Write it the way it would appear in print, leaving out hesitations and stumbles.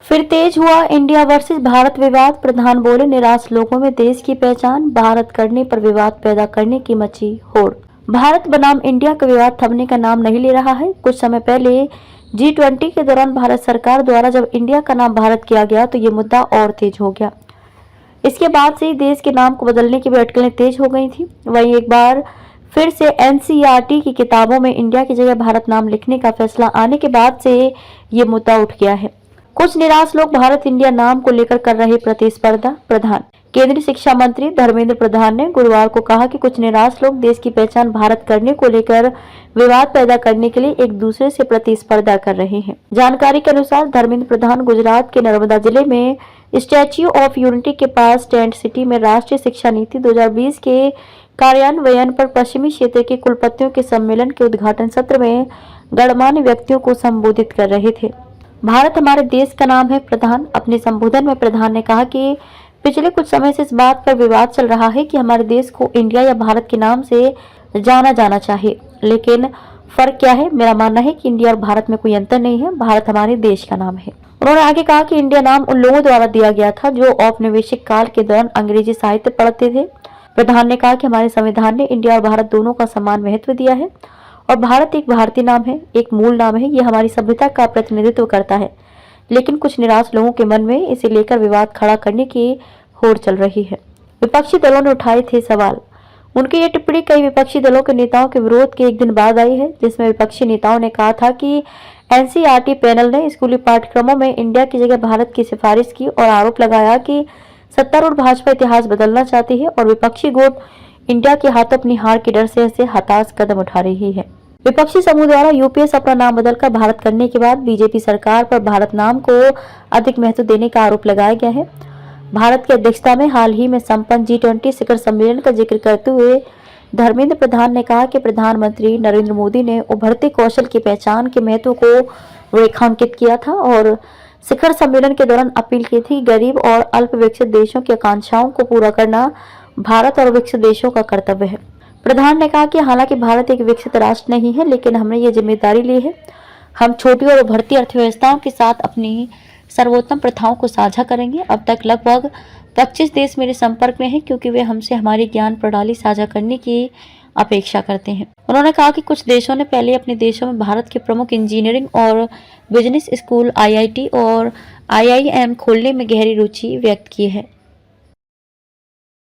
फिर तेज हुआ India versus Bharat विवाद। प्रधान बोले, निराश लोगों में देश की पहचान, भारत करने पर विवाद पैदा करने की मची होड़। भारत बनाम इंडिया का विवाद थमने का नाम नहीं ले रहा है। कुछ समय पहले G20 के दौरान भारत सरकार द्वारा जब इंडिया का नाम भारत किया गया तो ये मुद्दा और तेज हो गया। इसके बाद से ही देश के नाम को बदलने की भी अटकलें तेज हो गई थी। वहीं एक बार फिर से NCERT की किताबों में इंडिया की जगह भारत नाम लिखने का फैसला आने के बाद से ये मुद्दा उठ गया है। कुछ निराश लोग भारत इंडिया नाम को लेकर कर रहे प्रतिस्पर्धा। प्रधान केंद्रीय शिक्षा मंत्री धर्मेंद्र प्रधान ने गुरुवार को कहा कि कुछ निराश लोग देश की पहचान भारत करने को लेकर विवाद पैदा करने के लिए एक दूसरे से प्रतिस्पर्धा कर रहे हैं। जानकारी के अनुसार धर्मेंद्र प्रधान गुजरात के नर्मदा जिले में स्टैच्यू ऑफ यूनिटी के पास टेंट सिटी में राष्ट्रीय शिक्षा नीति 2020 के कार्यान्वयन पर पश्चिमी क्षेत्र के कुलपतियों के सम्मेलन के उद्घाटन सत्र में गणमान्य व्यक्तियों को संबोधित कर रहे थे। भारत हमारे देश का नाम है। प्रधान अपने संबोधन में प्रधान ने कहा कि पिछले कुछ समय से इस बात पर विवाद चल रहा है कि हमारे देश को इंडिया या भारत के नाम से जाना जाना चाहिए, लेकिन फर्क क्या है। मेरा मानना है कि इंडिया और भारत में कोई अंतर नहीं है। भारत हमारे देश का नाम है। उन्होंने आगे कहा कि इंडिया नाम उन लोगों द्वारा दिया गया था जो औपनिवेशिक काल के दौरान अंग्रेजी साहित्य पढ़ते थे। प्रधान ने कहा कि हमारे संविधान ने इंडिया और भारत दोनों का समान महत्व दिया है और भारत एक भारतीय नाम है, एक मूल नाम है। ये हमारी सभ्यता का प्रतिनिधित्व करता है, लेकिन कुछ निराश लोगों के मन में इसे लेकर विवाद खड़ा करने की होड़ चल रही है। विपक्षी दलों ने उठाए थे सवाल। उनकी ये टिप्पणी कई विपक्षी दलों के नेताओं के विरोध के एक दिन बाद आई है, जिसमें विपक्षी नेताओं ने कहा था कि NCERT पैनल ने स्कूली पाठ्यक्रमों में इंडिया की जगह भारत की सिफारिश की और आरोप लगाया कि सत्तारूढ़ भाजपा इतिहास बदलना चाहती है और विपक्षी गुट इंडिया के हाथों अपनी हार के डर से ऐसे हताश कदम उठा रही है। विपक्षी समूह द्वारा यूपीएस अपना नाम बदलकर भारत करने के बाद बीजेपी सरकार पर भारत नाम को अधिक महत्व देने का आरोप लगाया गया है। भारत की अध्यक्षता में हाल ही में संपन्न G20 शिखर सम्मेलन का जिक्र करते हुए धर्मेंद्र प्रधान ने कहा कि प्रधानमंत्री नरेंद्र मोदी ने उभरते कौशल की पहचान के महत्व को रेखांकित किया था और शिखर सम्मेलन के दौरान अपील की थी। गरीब और अल्प विकसित देशों की आकांक्षाओं को पूरा करना भारत और विकसित देशों का कर्तव्य है। प्रधान ने कहा कि हालांकि भारत एक विकसित राष्ट्र नहीं है, लेकिन हमने ये जिम्मेदारी ली है। हम छोटी और उभरती अर्थव्यवस्थाओं के साथ अपनी सर्वोत्तम प्रथाओं को साझा करेंगे। अब तक लगभग 25 देश मेरे संपर्क में हैं, क्योंकि वे हमसे हमारी ज्ञान प्रणाली साझा करने की अपेक्षा करते हैं। उन्होंने कहा कि कुछ देशों ने पहले अपने देशों में भारत के प्रमुख इंजीनियरिंग और बिजनेस स्कूल IIT और IIM खोलने में गहरी रुचि व्यक्त की है।